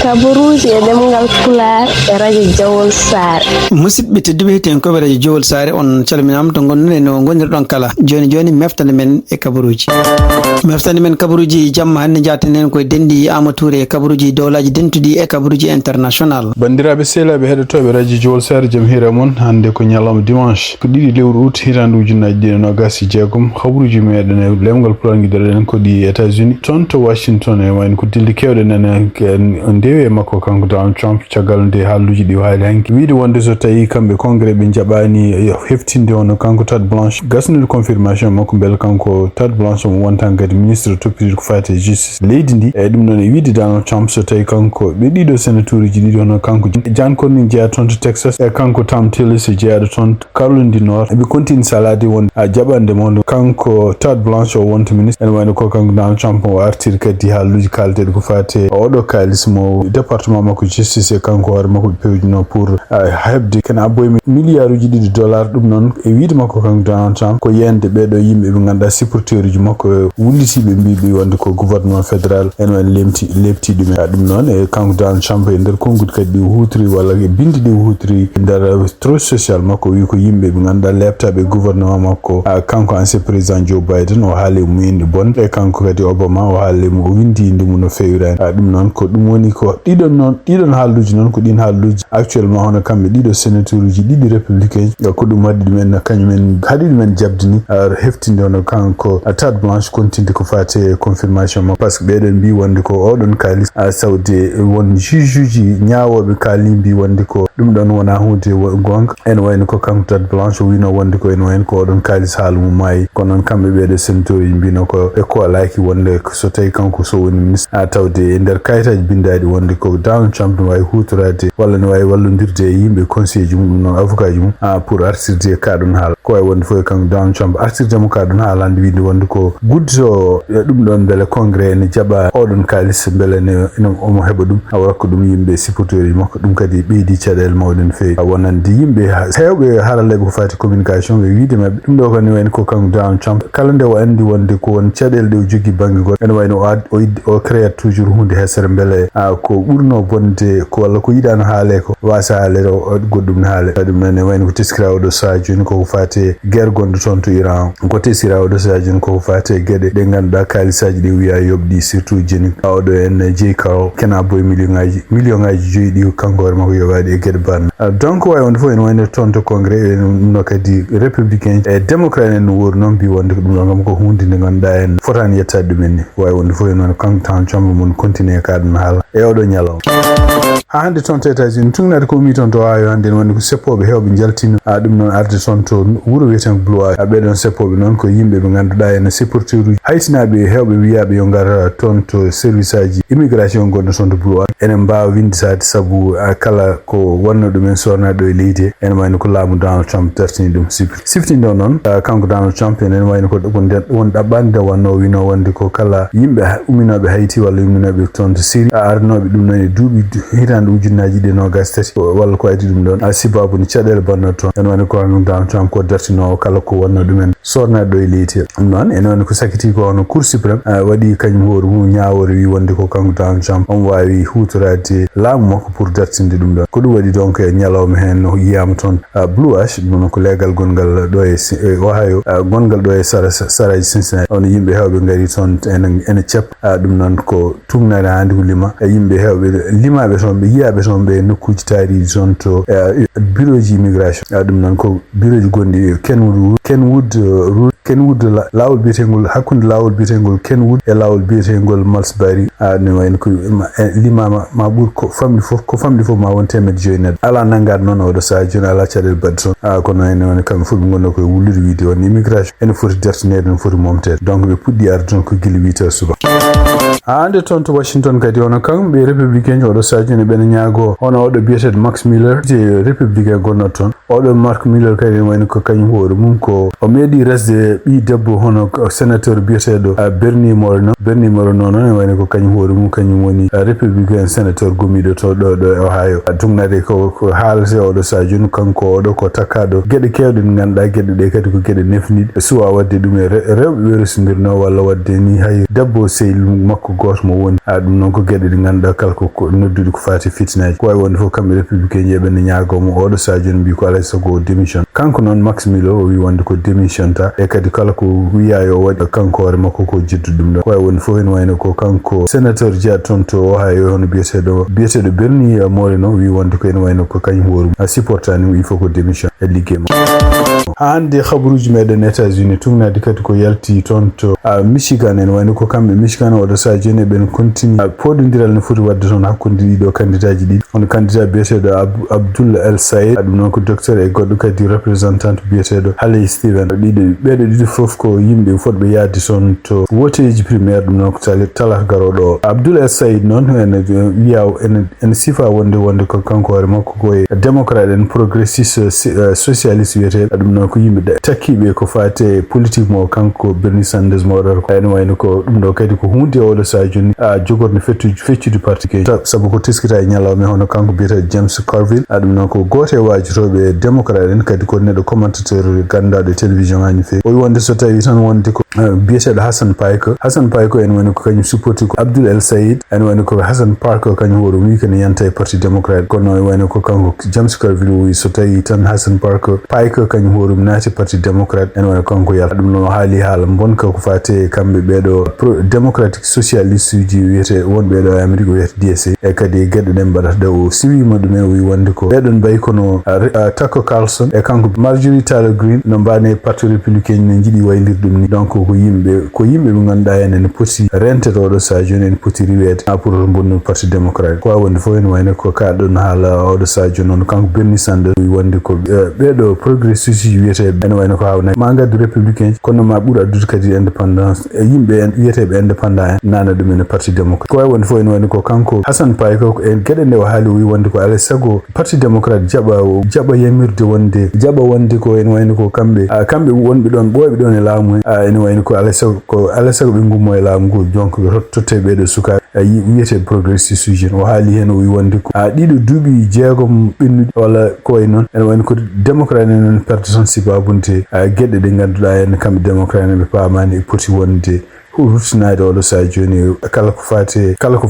kaburuji e demgal Pulaar e radio Jawol Sare. Musidɓe tedduɓe heten ko radio Jawol Sare on calminama to gonɗon no gonirɗon kala joni meftande men e kabaruji meftande men kabaruji jamma hande jaten koye dendi amatoure e kabaruji dowlaji dentuɗi e kabaruji international. Bandiraɓe sehlaɓe heɗotoɓe radio Jawol Sare jaam hira moon hande ko ñalawma dimanche ko 2 lewru août hitande ujunaji 2026 habaruji meɗen e lemgal Pulaar guiɗoɗen ko ɗi États-Unis toon to Washington e wayno ko dilli kewɗe nene ndewi e makko kanko Donald Trump caggal nde haalluji ɗi haali hanki wiide wonde so tawi kamɓe congrès ɓe jaɓani heftinde ono kanko Tade Blanche gasnude confirmation makko beele kanko Tade Blanche mo wontan kadi ministre toppitiɗo ko fati e justice leydi ndi e ɗum noon e wiide Donald Trump so tawi kanko ɓe ɗiɗo sénateur uji ɗiɗi hono kanko John Cornyn jeeya toon to Texas e kanko Tom Tillis jeeyaɗo toon to Caroline du Nord eɓe continue salade wonde jaɓande mondo kanko Tade Blanche o wonta ministre ene wayno ko kanko Donald Trump o artiri kadi haalluji kalteɗe ko fati oɗo kalis mo département makko justice e kanko hoore makko ɓe pewjino pour hebde kene abboye milliard uji $2 ɗum noon e wiide makko kanko Donald Trump ko yende ɓeɗo yimɓe ɓe ganduɗa supporteur uji makko wullitiɓe mbiɓe wonde ko gouvernement fédéral en wayno lepti ɗumen ɗum noon e kanko Donald Trump e nder konngudi kadi ɗi hutri walla e bindi ɗi hutri nder trop social makko wi ko yimɓe ɓe ganduɗa leptaɓe gouvernement makko kanko ancien président Joe Biden o haali mo inde bon e kanko kadi Obama o haali mo o windi inde mum no fewirani ɗum noon ko ɗum woni ko ɗiɗon haalluji noon ko ɗin haalluji actuellement hono kamɓe ɗiɗo sénateur uji ɗiɗi républicain ko ɗum waddi ɗumen kañumen haɗi ɗumen jabdini heftinde hono kanko Tade Blanche continde ko fate confirmation makko par ce que ɓeɗon mbi wonde ko oɗon kalis sawde won juge uji ñawoɓe kaali mbi wonde ko ɗum ɗon wona hunde gonga ene wayno ko kanko Tade Blanche o wino wonde ko ene wayno ko oɗon kalis haalu mum maayi kono noon kamɓe ɓeɗo sénateur uji mbino ko ko alaki wonde so tawi kanko so woni ministre tawde e nder kayitaji bindaɗi wonde ko Donald Trump no wawi hutorade walla no wawi wallodirde e yimɓe conseil ji mum ɗum noon avocat ji mum pour artirde kaɗon haala ko wawi wonde fof kanko Donald Trump artirdemo kaɗon haalande wiide wonde ko guddo ɗum ɗon beele congrès ne jaɓa oɗon kalis beele ne omo heɓa ɗum wakko ɗum yimɓe supporteur ji makko ɗum kadi ɓeydi caɗele mawɗe no fewi wonande yimɓe hewɓe haraleɓe ko fati communication ɓe wiide mabɓe ɗum ɗo kani wayno ko kanko Donald Trump kala nde o andi wonde ko won caɗele ɗe o jogui banggue goɗɗo ene wayno o créat toujours hunde hesere beele ko ɓurno bonde ko walla ko yiɗano haale ko wasa haalede goɗɗum ne haale ɗum noon e wayno ko teskira oɗo saaha joni koko fate guerre gonɗo toon to Iran ko teskira oɗo saaha joni koko fate gueɗe ɗe ganduɗa kalisaji ɗi wiya yoɓɗi surtout jeni oɗo en J Carroll kena boye million ngaji joyi ɗi kanko hoore makko yoɓaɗi e gueɗe banno donc wawi wonde fof ene wayno toon to congrès ɗum no kadi républicain e démocrate en no woori noon mbi wonde ko ɗum ɗo gam ko hunde nde ganduɗa en fotani yettade ɗumen ni wawi wonde fof en wayno kanko tan combo mum continue e kaɗum haala e oɗo ñalawma hande toon to États-Unis tugnade ko mi toon to ayo hande wonde ko seppoɓe hewɓe jaltino ɗum noon arde toon to wuuro wiyeten Pulaar ɓeɗon seppoɓe noon ko yimɓe ɓe ganduɗa ene supporteur uji haytinaɓe hewɓe wiyaɓe yo ngar toon to service aji immigration gonɗo toon to Pulaar enen mbawa windisade saabu kala ko wonno ɗumen sornaɗo e leydi ene wayno ko laamu Donald Trump dartini ɗum siftinde o noon kanko Donald Trump enen wayno ko won ɗaɓɓande nde wanno wino wonde ko kala yimɓe umminoɓe Hayti walla umminoɓe toon to Syrie arnoɓe ɗum noon e duuɓi hitande ujunnaji ɗi 23 walla ko adi ɗum ɗon sibabu ni caɗele banno toon ene wayno ko Donald Trump ko dartino kala ko wonno ɗumen sornaɗo e leydi ɗum noon ene wayno ko sakiti ko hono Cour suprême waɗi kañum hoore mum ñawore wi wonde ko kanko Donald Trump on wawi hutorade laamu makko pour dartinde ɗum ɗon ko ɗum waɗi donc e ñalawma hen no yiyama toon blue ash ɗum ko legal gongal ɗo e Ohio gongal ɗo e saraji Cincinnati on yimɓe hewɓe gari toon ene cepp ɗum noon ko tumnade hande ko lima yimɓe hewɓe limaɓe toon ɓe yiyaɓe toon ɓe nokkuji taariɗi toon to bureau ji immigration ɗum noon ko bureau ji gonɗi Kenwood lawol biyetegol hakkude lawol biyetegol Kenwood e lawol biyetegol Malsbury ne wayno ko limama ma ɓuur ko famɗi fof ma won 500 neɗɗo ala nangade noon oɗo saaha joni ala caɗele badde toon kono ene wayno kamɓe fof ɓe gonno koye wullude wiide won immigration ene foti dartinede no foti momtede donc ɓe puɗɗi arde toon ko guila 8 heures suba hande toon to Washington kadi hono kamɓe républicain oɗo saaha joni ɓene ñaago hono oɗo biyeteɗo Max Miller te républicain gonno toon oɗo Mark Miller kadi ene wayno ko kañum hoore mum ko o meeɗi resde ɓi debbo hono sénateur biyeteɗo Bernie Moreno noon ene wayno ko kañum hoore mum kañum woni républicain sénateur gomiɗo to ɗo e Ohio tugnade ko haalate oɗo saaha joni kanko oɗo ko takkaɗo gueɗe kewɗe ɗe ganduɗa gueɗe ɗe kadi ko gueɗe nefniɗe suwa wadde ɗum e rewɓe werusidirno walla wadde ni hay debbo sehil makko goto mo woni ɗum noon ko gueɗe ɗi ganduɗa kala ko noddude ko fati fitinaji ko wawi wonde fof kamɓe républicain jeeɓe ne ñaagomo oɗo sadio ne mbi ko alay sago démission kanko noon Maximilo o wi wonde ko démission ta e kadi kala ko wiya yo waɗi kanko hoore makko ko jiddu ɗum ɗo ko wawi wonde fof ene wayno ko kanko sénateur jeeyaɗo toon to Ohio hono biyeteɗo Bernie Moreno wi wonde ko ene wayno ko kañum hoore supportani il faut ko démission e liggey mo hande habaruji meɗen États-Unis tugnadi kadi ko yalti toon to Michigan en wayno ko kamɓe Michigan oɗo sadio ne ɓen continue pododiral no foti wadde toon hakkude ɗiɗo candidat ji ɗiɗi on candidat biyeteɗo Abdul El Sayed ɗum noon ko docteur e goɗɗo kadi représentant biyeteɗo Haley Steven ɓeɗo ɗiɗi foof ko yimɓe fotɓe yaade toon to woteji primaire ɗum noon ko talata garoɗo Abdul El Sayed noon ene wiya ene sifa wonde ko kanko hoore makko koye démocrate en progressiste socialiste wiyeteɗo ɗum noon ko yimɓe takkiɓe ko fate politique mo kanko Bernie Sanders mo waɗata ko ene wayno ko ɗum ɗo kadi ko hunde oɗo sadio ni jogorno feccude parti ke saabu ko teskita e ñalawma hono kanko biyeteɗo James Carville ɗum noon ko goto e wajiroɓe démocrate en kadi ko neɗɗo commentateur gandaɗo télévision ngaji fewi o wi wonde so tawi tan wonde ko biyeteɗo Hassan Payko en woni ko kañum supporti ko Abdul El Sayed en woni ko Hassan Parker kañum hoore wi kene yanta e parti démocrate kono e wayno ko kanko James Carville wi so tawi tan Hassan Payko kañum hoore naati parti démocrate en woni kanko yalta ɗum noon haali haala bonka ko fate kamɓe ɓeɗo démocratique socialiste uji wiyete wonɓe ɗo e Amérique wiyete DSA e kadi gueɗe ɗen mbaɗata de o siwima ɗumen o wi wonde ko ɓeɗon mbayi kono Tucker Carlson e kanko Marjorie Taylor Greene no mbani parti républicain ne jiiɗi waylirde ɗum ni donc ko yimɓe ɓe ganduɗa hen ene poti rentete oɗo sadio ene poti riwede pour bonnude parti démocrate ko wawi wonde fof ene wayno ko kaɗon haala oɗo sadio noon kanko Bernie Sanders wi wonde ko ɓeɗo progressiste wiyeteɓe ene wayno ko hawna ma gaddu républicain kono ma ɓuura addude kadi indépendance e yimɓe wiyeteɓe indépendant en nana ɗumen e parti démocrate ko wawi wonde fof ene wayno ko kanko Hassan Payko e gueɗe nde o haali wi wonde ko alay sago parti démocrate jaɓa yamirde wonde ko ene wayno ko kamɓe wonɓe ɗon ɓoyɓe ɗon e laamu ene wayno ko alay sago ɓe gummo e laamu ngu donc totte ɓeɗo sukaɓe wiyete progressiste uji o haali hen o wi wonde ko ɗiɗo duuɓi jeegom ɓennuɗi walla ko way noon ene wayno ko démocrate en perde tan sibabunde gueɗe ɗe ganduɗa hen kamɓe démocrate ɓe paamani e poti wonde rutinade oɗo sadio ni kala ko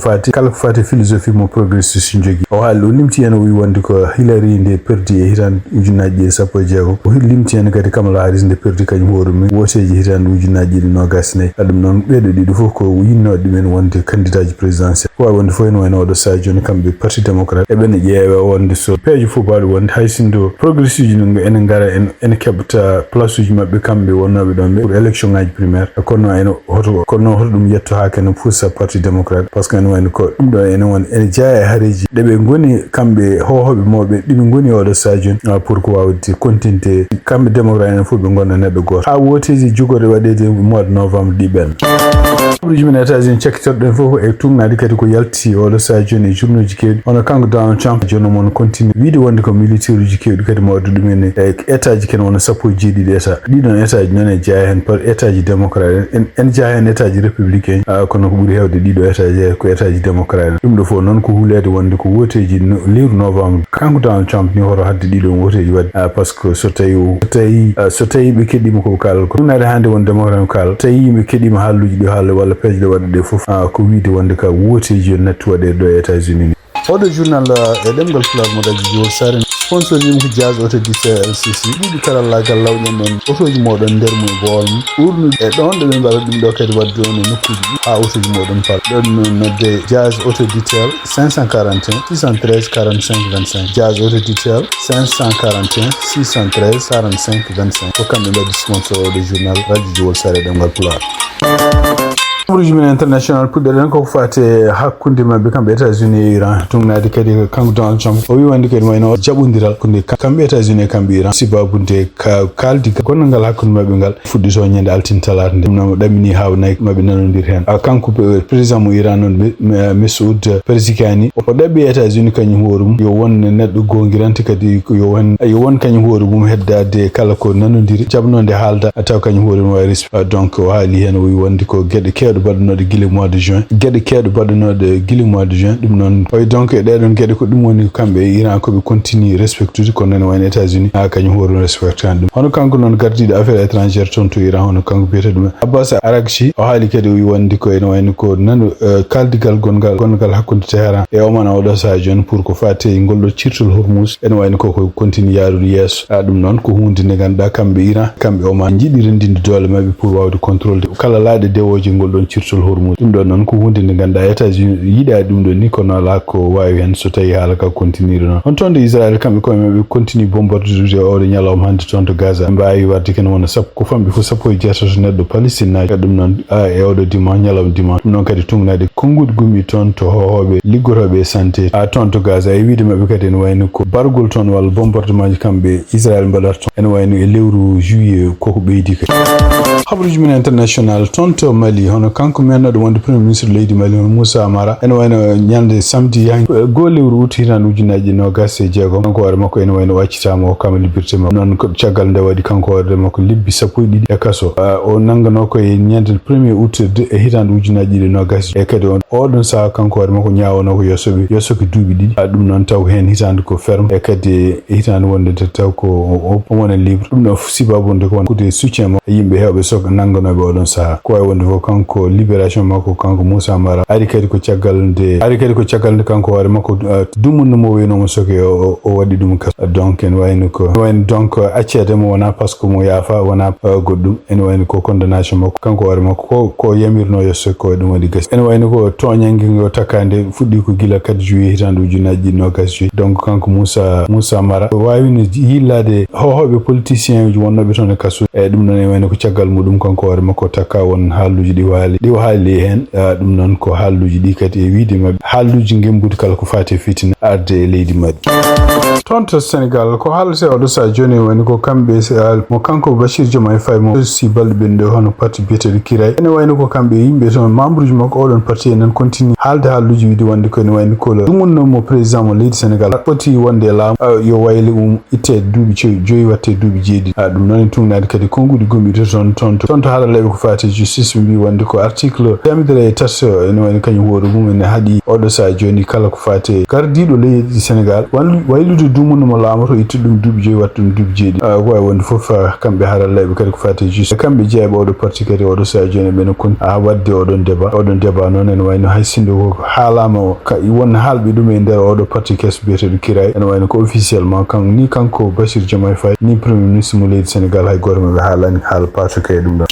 fati philosophie mo progressiste jogui o haali o limti hen o wi wonde ko Hillary nde perdi e hitande ujunnaji 16 o limti hen kadi Kamala Harris nde perdi kañum hoore mum woteji hitande ujunnaji 24 ɗum noon ɓeɗo ɗiɗo foof ko yinnoɗe ɗumen wonde candidat ji présidentiel ko wawi wonde fof ene wayno oɗo sadio ni kamɓe parti démocrate eɓene ƴeewa wonde so peeje fof mbaɗo wonde hay sindo progressiste uji ene gara ene keɓata place uji mabɓe kamɓe wonnoɓe ɗon ɓe pour élection ngaji primaire kono kono hoto ɗum yetto ha kene puusa parti démocrate par ce que ene wayno ko ɗum ɗo ene jeeya e haareji ɗeɓe goni kamɓe hohoɓe mawɓe ɗiɓe goni oɗo sadio pour ko wawde continte kamɓe démocrate enen fof ɓe gonna neɗɗo goto ha woteji jogorde waɗede mois de novembre ɗiɓen habaruji men États-Unis cakkitorɗen fof e tugnadi kadi ko yalti oɗo sadio e journaux ji kewɗi hono kanko Donald Trump jono moon continue wiide wonde ko militaire uji kewɗi kadi mo wadde ɗumen e état ji ken wona sappo e jeeɗiɗi état ɗiɗon état ji noon e jeeya hen par état ji démocrate en jeeya hen état ji républicain kono ko ɓuuri hewde ɗiɗo état ji ko état ji démocrate ɗum ɗo fof noon ko hulede wonde ko woteji lewru novembre kanko Donald Trump ni hoto hadde ɗiɗon woteji wadde par ce que so tawi ɓe keɗɗima ko kalal ko ɗumnade hande won démocrate kalal tawi yimɓe keɗɗima haalluji ɗi haala walla peeje ɗe waɗa ɗe fof ko wiide wonde ka woteji yo natti waɗe ɗo e États-Unis ni oɗo journal e ɗemgal Pulaar mo daji jowol sare sponsor yimko jazz auto disse LCC ɗiɗi karallagal lawƴen ɗon autoji moɗon nder mum bowol mum ɓurnude e ɗon ɗo ɓe mbaɗa ɗum ɗo kadi wadde on e nokkuji ɗi ha autoji moɗon pal ɗon nodde jazz auto detail 541 613 45 25 jazz auto detail 541 613 45 25 ko kamɓe mbaɗi sponsor oɗo journal radio jowol sare ɗemgal Pulaar habaruji men international puɗɗoɗen koko fate hakkude mabɓe kamɓe États-Unis e Iran tugnade kadi kanko Donald Trump o wi wonde kadi wayno jaɓodiral konde kamɓe États-Unis e kamɓe Iran sibabude kaldi gonnogal hakkude mabɓe ngal fuɗɗito ñande altine talata nde ɗum noon ɗamini hawnayi mabɓe nanodir hen kanko président mo Iran noon Masoud Pezeshkian o ɗaɓɓi États-Unis kañum hoore mum yo won neɗɗo gonguirante kadi yo won kañum hoore mum heddade kala ko nanodiri jaɓnode haalda taw kañum hoore mum wawi donc o haali hen o wi wonde ko gueɗe kewɗe keeɗo baɗanode guila mois de juin gueɗe keeɗo baɗanode guila mois de juin ɗum noon oy donc ɗeɗon gueɗe ko ɗum woni kamɓe Iran koɓe continue respectude ko nene wayno États-Unis ha kañum hoore respectani ɗum hono kanko noon gardiɗo affaire étrangère toon to Iran hono kanko biyete ɗum Abbas Araghchi o haali kadi o wandi ko ene wayno ko nano kaldigal gongal hakkude Téhéran e Oman oɗo saha joni pour ko fate ngolɗo cirtol Hormuz ene wayno koko continue yaarude yeeso ɗum noon ko hunde nde ganduɗa kamɓe Iran kamɓe Oman jiiɗi rendinde doole mabɓe pour wawde contrôle kala laaɗe dewoje ngolɗon cirtol Hormuz ɗum ɗon noon ko hunde nde ganduɗa États-Unis yiiɗa ɗum ɗon ni kono ala ko wawi hen so tawi haala ka continue noon on toon de Israël kamɓe koye mabɓe continue bombardude oɗo ñalawma hande toon to Gaza mbawi wadde kene wona sappo ko famɓe fof sappo e jeetato neɗɗo Palestine naji ɗum noon e oɗo dimanche ñalawma dimanche ɗum noon kadi tungnade kongude gummi toon to hohoɓe liggotoɓe santé toon to Gaza e wiide mabɓe kadi ene wayno ko bargol toon walla bombardement ji kamɓe Israël mbaɗata toon ene wayno e lewru juillet koko ɓeydi kadi habaruji men international toon to Mali hono kanko mennoɗo wonde premier ministre leydi Mali hono Moussa Amara ene wayno ñande samedi go lewru août hitan ujunaji 26 kanko hoore makko ene wayno waccitama o kama liberté makko noon ko caggal nde waɗi kanko hoore makko lebbi 12 e kaso o nangano koye ñande 1er août e hitande ujunaji 20 e kadi oɗon saaha kanko hoore makko ñawono ko yosoke duuɓi ɗiɗi ɗum noon taw hen hitande ko ferme e kadi hitande wonde taw ko o wona libre ɗum ɗon sibabunde ko wonkude soutien makko yimɓe hewɓe sok nanganoɓe oɗon saaha ko wawi wonde fof kanko libération makko kanko Moussa Amara ari kadi ko caggal nde kanko hoore makko dumunno mo wenomo soke o waɗi ɗum kas donc ene wayno donc accede mo wona par ce que mo yaafa wona goɗɗum ene wayno ko condamnation makko kanko hoore makko ko yamirno yesso ko ɗum waɗi gasi ene wayno ko toñangue o takkande fuɗɗi ko gila 4 juillet hitande ujunaji 20 donc kanko Moussa Amara wawino yillade hohoɓe politicien uji wonnoɓe toon e kaso e ɗum noon ene wayno ko caggal muɗum kanko hoore makko takka won haaluji ɗi haali hen ɗum noon ko haaluji ɗi kadi e wiide mabɓe haaluji gembude kala ko fati fitina arde e leydi Mali toon to Sénégal ko haalate oɗo sa joni woni ko kamɓe mo kanko Bachir Diomaye Faye mo si balɗe ɓenɗe hono parti biyeteɗo Kiray ene wayno ko kamɓe yimɓe toon membre uji makko oɗon parti enen continue haalde haaluji wiide wonde ko ene wayno ko ɗumunnomo président mo leydi Sénégal foti wonde e laamu yo wayle itte duuɓi joyi watte duuɓi jeeɗiɗi ɗum noon en tungnade kadi konguɗi gomɓide toon to haalaleɓe ko fati justice mbi wonde ko article 3 ene wayno kañum hoore mum ene haaɗi oɗo sa joni kala ko fati gardiɗo leydi Sénégal waylude dumunnomo laamu to itte ɗum duuɓi joyi watta ɗum duuɓi jeeɗiɗi ko wawi wonde foof kamɓe haalaleɓe kadi ko fati justice kamɓe jeeyaɓe oɗo parti kadi oɗo sa joni ɓene kon wadde oɗon débat noon ene wayno hay sinde ko haalama won haalɓe ɗum e nder oɗo parti kes biyeteɗo Kiray ene wayno ko officiellement kanko Bachir Diomaye Faye ni premier ministre mo leydi Sénégal hay goto maɓe haalani haala patuka e ɗum ɗon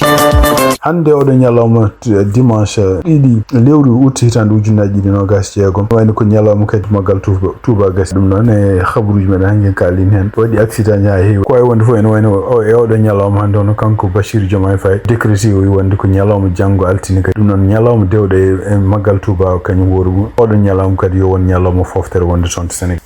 hande oɗo ñalawma dimanche ɗiɗi lewru août hitande ujunaji 20 wayno ko ñalawma kadi maggal Touba gasi ɗum noon e habaruji meɗen hanki kalin hen waɗi accident ha heewi ko wawi wonde fof ene wayno e oɗo ñalawma hande hono kanko Bachir Diomaye Faye décrété o wi wonde ko ñalawma janggo altine kadi ɗum noon ñalawma dewɗo e maggal Touba kañum woori mum oɗon ñalawma kadi yo won ñalawma foftere wonde toon to Sénégal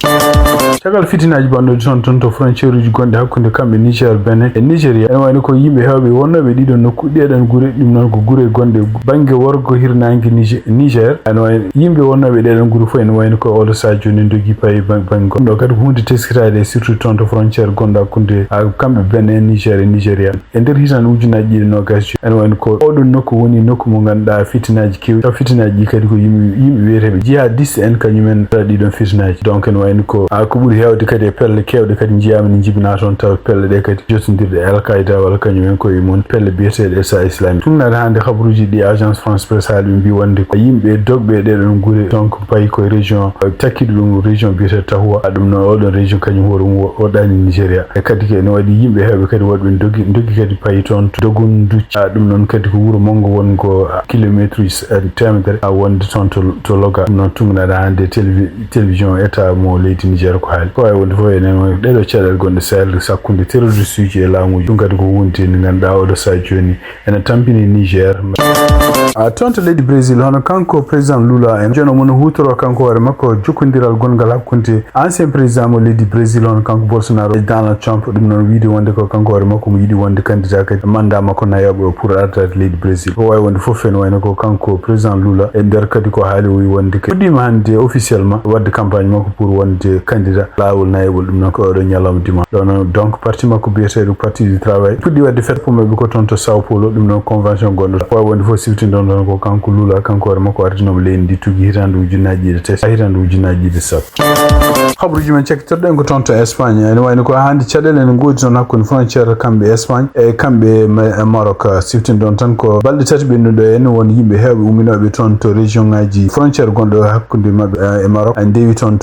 caggal fitinaji banɗoji toon to frontiére uji gonɗe hakkude kamɓe Niger Benin e Nigéria ene wayno ko yimɓe hewɓe wonnoɓe ɗiɗon nokku ɗeɗon guure ɗum noon ko guure gonɗe banggue worgo hirnangue Niger ene wayno yimɓe wonnoɓe ɗeɗon guure fof ene wayno ko oɗo sa joni dogui payi banggue ɗo kadi ko hunde teskitade surtout toon to frontiére gonɗo hakkude kamɓe Benin Niger e Nigéria e nder hitande ujunaji 20 ene wayno ko oɗon nokku woni nokku mo ganduɗa fitinaji kewɗi taw fitinaji ɗi kadi ko yimɓe wiyeteɓe jihadiste en kañumen ɗiɗon fitinaji donc ene wayno ko ɓuuri hewde kadi e pelle kewɗe kadi jiyama ne jibina toon taw pelle ɗe kadi jotodirɗe Al-Qaïda walla kañumen koye mon pelle biyeteɗe État islamique tunnade hande habaruji ɗi agence France Presse haali ɓe mbi wonde ko yimɓe dogɓe ɗeɗon guure donc payi koye région takkiɗo ɗum région biyeteɗo Tahoua ɗum noon oɗon région kañum hoore mum woɗɗani Nigéria e kadi ne waɗi yimɓe hewɓe kadi woɗɓe dogui kadi payi toon to dogun ducci ɗum noon kadi ko wuuro mawgo wongo kilométre uji temedere wonde toon to Loga ɗum noon tunnade hande télévision état mo leydi Niger ko haali ko wawi wonde fof enen ɗeɗo caɗele gonɗe Sahel sakkude terroriste uji e laamuji ɗum kadi ko wonde nde ganduɗa oɗo sa joni ene tampini Niger toon to leydi Brésil hono kanko président Lula en joni omono hutoro kanko hoore makko jokkodiral gongal hakkude ancien président mo leydi Brésil on kanko Bolsonaro Donald Trump ɗum noon wiide wonde ko kanko hoore makko mo yiɗi wonde candidat kadi mandat makko nayaɓo pour ardade leydi Brésil ko wawi wonde fof fen wayno ko kanko président Lula e nder kadi ko haali o wi wonde fuɗɗima hande officiellement wadde campagne makko pour wonde candidat laawol nayaɓol ɗum noon ko oɗo ñalawma dimanche ɗo noon donc parti makko biyeteɗo parti du travail puɗɗi wadde fête pour maɓɓe ko toon to Sao Paulo ɗum noon convention gonɗo wawi wonde fof siftindon ɗon ko kanko Lula kanko hoore makko ardinomo leydi ndi tugui hitande ujunnaji ɗiɗi tati hitande ujunnaji ɗiɗi sappo habruji men cekkitorɗen ko toon to Espagne ene wayno ko hande caɗele ene goodi toon hakkude frontiére kamɓe Espagne e kamɓe Maroc siftindon tan ko balɗe tati ɓennuɗo en won yimɓe heewɓe umminoɓe toon to région ngaji frontiére gonɗo hakkude mabɓe e Maroc ndewi toon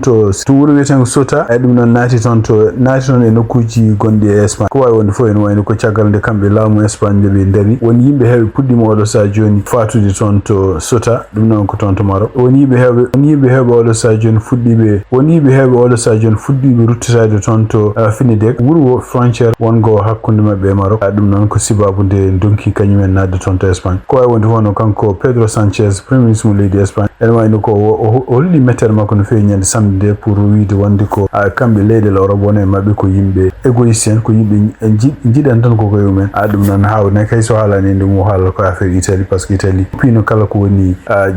to wuro wiyeten Sota e ɗum noon naati toon e nokkuji gonɗi e Espagne ko wawi wonde fof ene wayno ko caggal nde kamɓe laamu Espagne nde ɓe daari won yimɓe heewɓe puɗɗima oɗo sa joni fatude toon to Sota ɗum noon ko toon to Maroc won yimɓe heewɓe oɗo sa joni fuɗɗiɓe ruttitade toon to Finidek wuro frontiére wongo hakkude mabɓe e Maroc ɗum noon ko sibabu nde donki kañumen nadde toon to Espagne ko wawi wonde fof no kanko Pedro Sanchez premier ministre mo leydi Espagne ene wayno ko o holli mettere makko no fewi ñande samedi nde pour wiide wonde ko kamɓe leyɗele Europe woni e mabɓe ko yimɓe égoïste en ko yimɓe jiiɗan tan ko koye mumen ɗum noon hawne kay so haalani nde mo haala ko affaire Italie par ce que Italie pino kala ko woni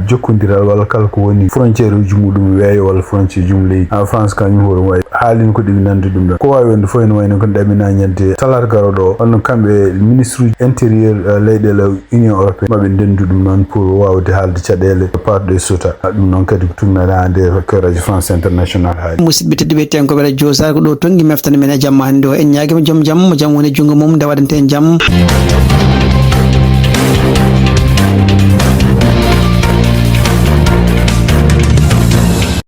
jokkodiral walla kala ko woni frontiére uji muɗum weeyo walla frontiére jum leydi France kañum hoore wawi haalino ko ɗiminande ɗum ɗon ko wawi wonde fof ene wayno ko ɗamina ñande talata garoɗo holno kamɓe ministre uji intérieur leyɗele Union européenne maɓe ndendu ɗum noon pour wawde haalde caɗele parɗo Sota ɗum noon kadi ko tumnade ha nder radio France international haali musidɓe tedduɓe ten ko radio Sar ko ɗo tongi meftane men e jamma hande o en ñaguima joom jaam mo jaam woni jungo mum nde waɗante en jaam